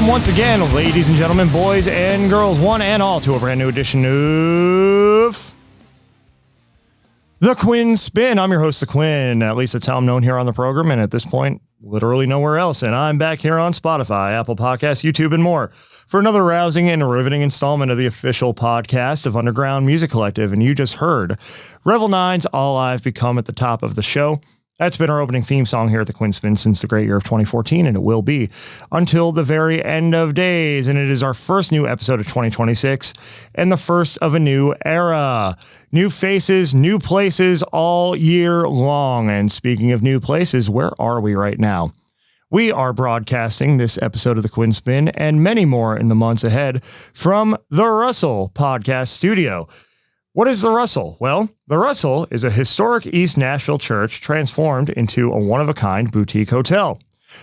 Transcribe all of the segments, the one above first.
Welcome once again, ladies and gentlemen, boys and girls, one and all, to a brand new edition of The Quinn Spinn. I'm your host, The Quinn. At least that's how I'm known here on the program, and at this point, literally nowhere else. And I'm back here on Spotify, Apple Podcasts, YouTube, and more for another rousing and riveting installment of the official podcast of Underground Music Collective. And you just heard Revel 9's All I've Become at the top of the show. That's been our opening theme song here at the Quinn Spinn since the great year of 2014, and it will be until the very end of days. And it is our first new episode of 2026 and the first of a new era. New faces, new places all year long. And speaking of new places, where are we right now? We are broadcasting this episode of the Quinn Spinn and many more in the months ahead from the Russell Podcast Studio. What is the Russell? Well, the Russell is a historic East Nashville church transformed into a one-of-a-kind boutique hotel.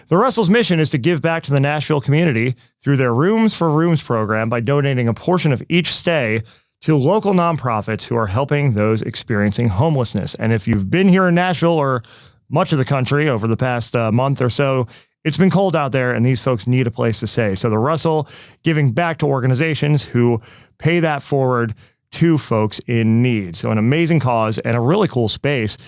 The Russell's mission is to give back to the Nashville community through their Rooms for Rooms program by donating a portion of each stay to local nonprofits who are helping those experiencing homelessness. And if you've been here in Nashville or much of the country over the past month or so, it's been cold out there and these folks need a place to stay. So the Russell giving back to organizations who pay that forward to folks in need. So an amazing cause and a really cool space.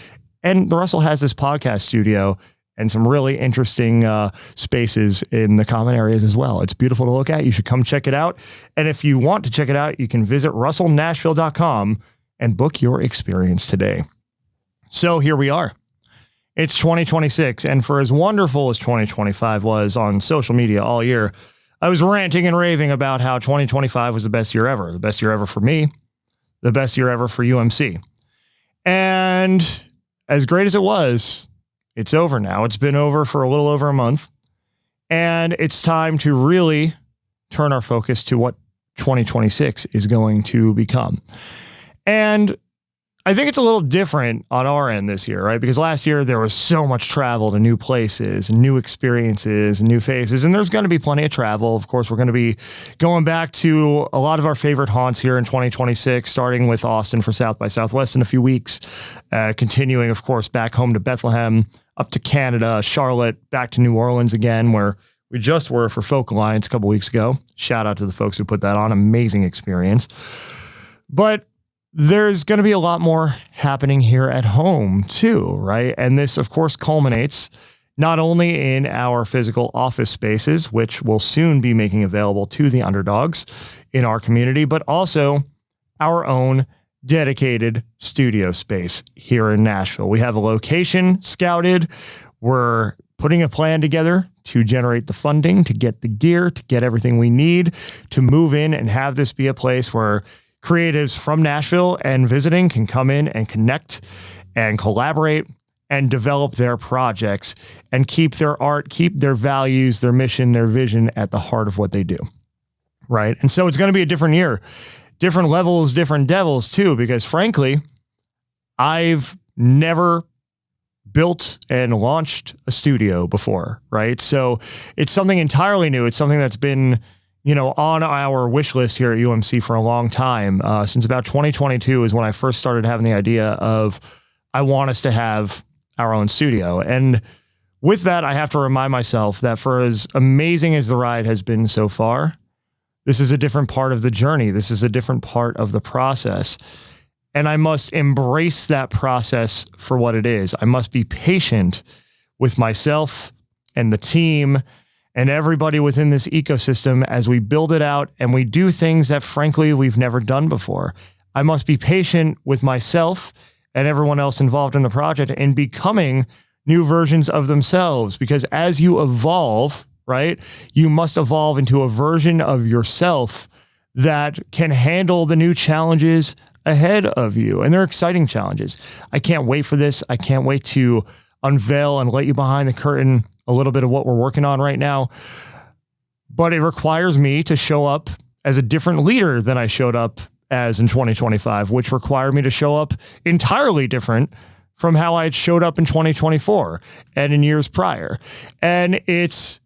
And the Russell has this podcast studio and some really interesting spaces in the common areas as well. It's beautiful to look at. You should come check it out. And if you want to check it out, you can visit russellnashville.com and book your experience today. So here we are. It's 2026. And for as wonderful as 2025 was on social media all year, I was ranting and raving about how 2025 was the best year ever. The best year ever for me. The best year ever for UMC. And as great as it was, it's over now. It's been over for a little over a month. And it's time to really turn our focus to what 2026 is going to become. And I think it's a little different on our end this year, right? Because last year there was so much travel to new places, new experiences, new faces, and there's going to be plenty of travel. Of course, we're going to be going back to a lot of our favorite haunts here in 2026, starting with Austin for South by Southwest in a few weeks, continuing, of course, back home to Bethlehem, up to Canada, Charlotte, back to New Orleans again, where we just were for Folk Alliance a couple weeks ago. Shout out to the folks who put that on. Amazing experience. But there's going to be a lot more happening here at home too, right? And this, of course, culminates not only in our physical office spaces, which will soon be making available to the underdogs in our community, but also our own dedicated studio space here in Nashville. We have a location scouted. We're putting a plan together to generate the funding, to get the gear, to get everything we need to move in and have this be a place where creatives from Nashville and visiting can come in and connect and collaborate and develop their projects and keep their art, keep their values, their mission, their vision at the heart of what they do. Right. And so it's going to be a different year, different levels, different devils too, because frankly, I've never built and launched a studio before. Right. So it's something entirely new. It's something that's been on our wish list here at UMC for a long time. Since about 2022 is when I first started having the idea of, I want us to have our own studio. And with that, I have to remind myself that for as amazing as the ride has been so far, this is a different part of the journey. This is a different part of the process. And I must embrace that process for what it is. I must be patient with myself and the team and everybody within this ecosystem as we build it out and we do things that, frankly, we've never done before. I must be patient with myself and everyone else involved in the project in becoming new versions of themselves, because as you evolve, right, you must evolve into a version of yourself that can handle the new challenges ahead of you. And they're exciting challenges. I can't wait for this. I can't wait to unveil and let you behind the curtain a little bit of what we're working on right now. But it requires me to show up as a different leader than I showed up as in 2025, which required me to show up entirely different from how I had showed up in 2024 and in years prior. And it's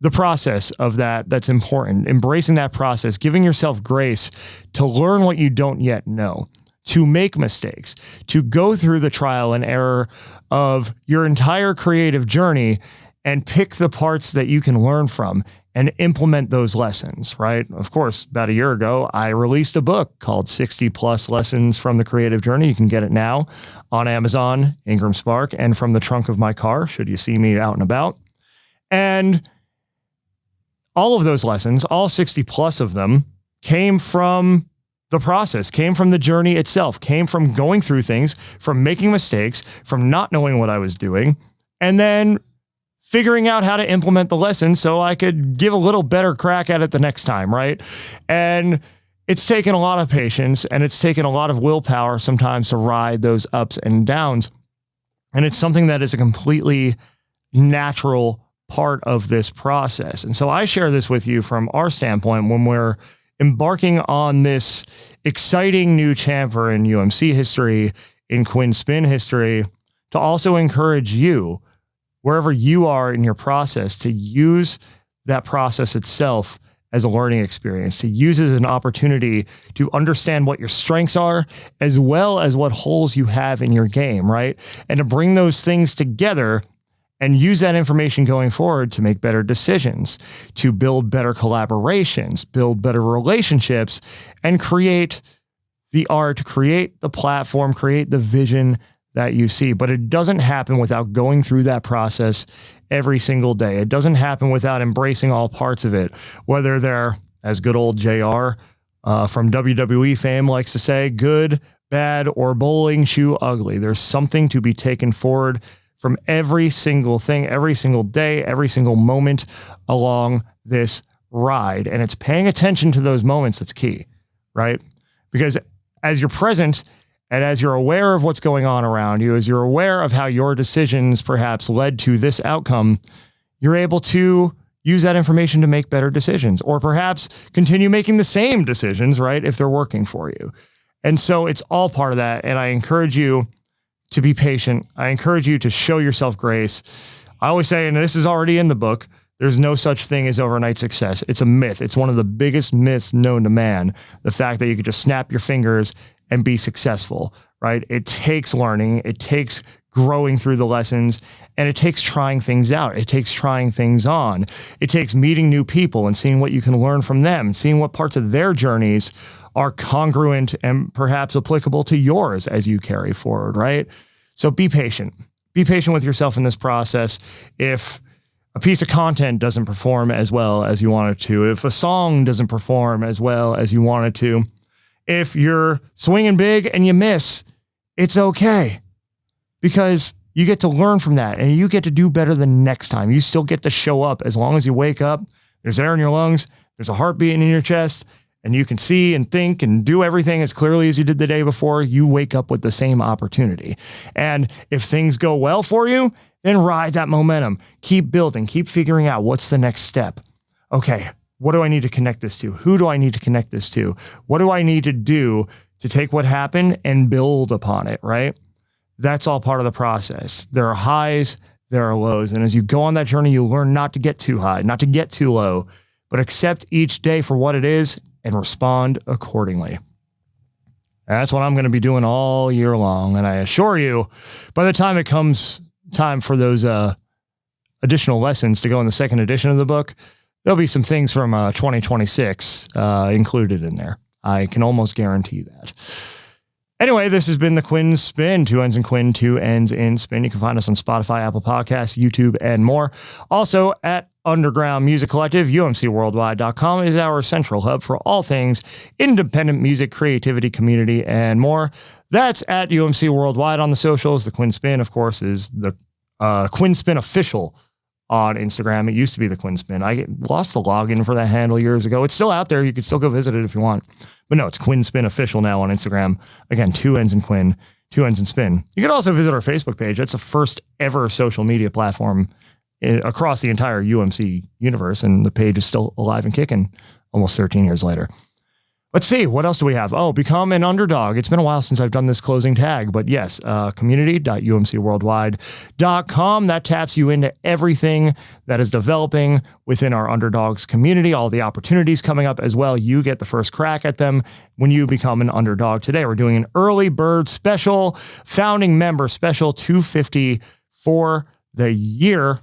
the process of that that's important. Embracing that process, giving yourself grace to learn what you don't yet know, to make mistakes, to go through the trial and error of your entire creative journey and pick the parts that you can learn from and implement those lessons, right? Of course, about a year ago, I released a book called 60 Plus Lessons from the Creative Journey. You can get it now on Amazon, Ingram Spark, and from the trunk of my car, should you see me out and about. And all of those lessons, all 60 plus of them, came from the process, came from the journey itself, came from going through things, from making mistakes, from not knowing what I was doing, and then figuring out how to implement the lesson so I could give a little better crack at it the next time, right? And it's taken a lot of patience and it's taken a lot of willpower sometimes to ride those ups and downs. And it's something that is a completely natural part of this process. And so I share this with you from our standpoint when we're embarking on this exciting new chapter in UMC history, in Quinn Spinn history, to also encourage you, wherever you are in your process, to use that process itself as a learning experience, to use it as an opportunity to understand what your strengths are, as well as what holes you have in your game, right? And to bring those things together and use that information going forward to make better decisions, to build better collaborations, build better relationships, and create the art, create the platform, create the vision that you see. But it doesn't happen without going through that process every single day. It doesn't happen without embracing all parts of it, whether they're, as good old JR from WWE fame likes to say, good, bad, or bowling shoe ugly. There's something to be taken forward from every single thing, every single day, every single moment along this ride. And it's paying attention to those moments that's key, right? Because as you're present, and as you're aware of what's going on around you, as you're aware of how your decisions perhaps led to this outcome, you're able to use that information to make better decisions, or perhaps continue making the same decisions, right, if they're working for you. And so it's all part of that. And I encourage you to be patient. I encourage you to show yourself grace. I always say, and this is already in the book, there's no such thing as overnight success. It's a myth. It's one of the biggest myths known to man. The fact that you could just snap your fingers and be successful, right? It takes learning. It takes growing through the lessons, and it takes trying things out. It takes trying things on. It takes meeting new people and seeing what you can learn from them, seeing what parts of their journeys are congruent and perhaps applicable to yours as you carry forward, right? So be patient. Be patient with yourself in this process. If a piece of content doesn't perform as well as you want it to, if a song doesn't perform as well as you want it to, if you're swinging big and you miss, it's okay, because you get to learn from that and you get to do better the next time. You still get to show up as long as you wake up. There's air in your lungs. There's a heart beating in your chest, and you can see and think and do everything as clearly as you did the day before. You wake up with the same opportunity. And if things go well for you, then ride that momentum. Keep building. Keep figuring out what's the next step. Okay, what do I need to connect this to? Who do I need to connect this to? What do I need to do to take what happened and build upon it, right? That's all part of the process. There are highs, there are lows. And as you go on that journey, you learn not to get too high, not to get too low, but accept each day for what it is and respond accordingly. That's what I'm going to be doing all year long. And I assure you, by the time it comes time for those additional lessons to go in the second edition of the book, there'll be some things from 2026 included in there. I can almost guarantee that. Anyway, this has been the Quinn Spinn, 2 N's in Quinn, 2 N's in Spin. You can find us on Spotify, Apple Podcasts, YouTube, and more. Also at Underground Music Collective, umcworldwide.com is our central hub for all things independent music, creativity, community, and more. That's at UMC Worldwide on the socials. The Quinn Spinn, of course, is the Quinn Spinn Official on Instagram. It used to be the Quinn Spinn. I lost the login for that handle years ago. It's still out there. You can still go visit it if you want. But no, it's Quinn Spinn Official now on Instagram. Again, 2 N's in Quinn, 2 N's in Spin. You can also visit our Facebook page. That's the first ever social media platform across the entire UMC universe. And the page is still alive and kicking almost 13 years later. Let's see, what else do we have? Oh, become an underdog. It's been a while since I've done this closing tag, but yes, community.umcworldwide.com. That taps you into everything that is developing within our underdogs community, all the opportunities coming up as well. You get the first crack at them when you become an underdog. Today, we're doing an early bird special, founding member special, $250 for the year.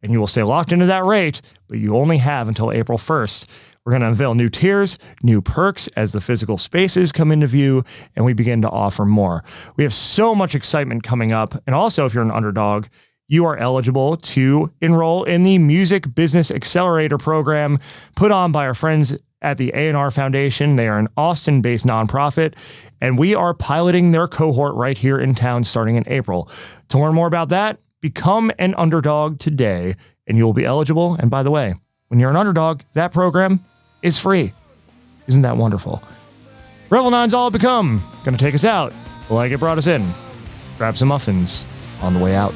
and you will stay locked into that rate, but you only have until April 1st. We're going to unveil new tiers, new perks as the physical spaces come into view, and we begin to offer more. We have so much excitement coming up. And also, if you're an underdog, you are eligible to enroll in the Music Business Accelerator program put on by our friends at the A&R Foundation. They are an Austin-based nonprofit, and we are piloting their cohort right here in town starting in April. To learn more about that, become an underdog today, and you will be eligible. And by the way, when you're an underdog, that program is free. Isn't that wonderful? Revel 9's All Become. Gonna take us out like it brought us in. Grab some muffins on the way out.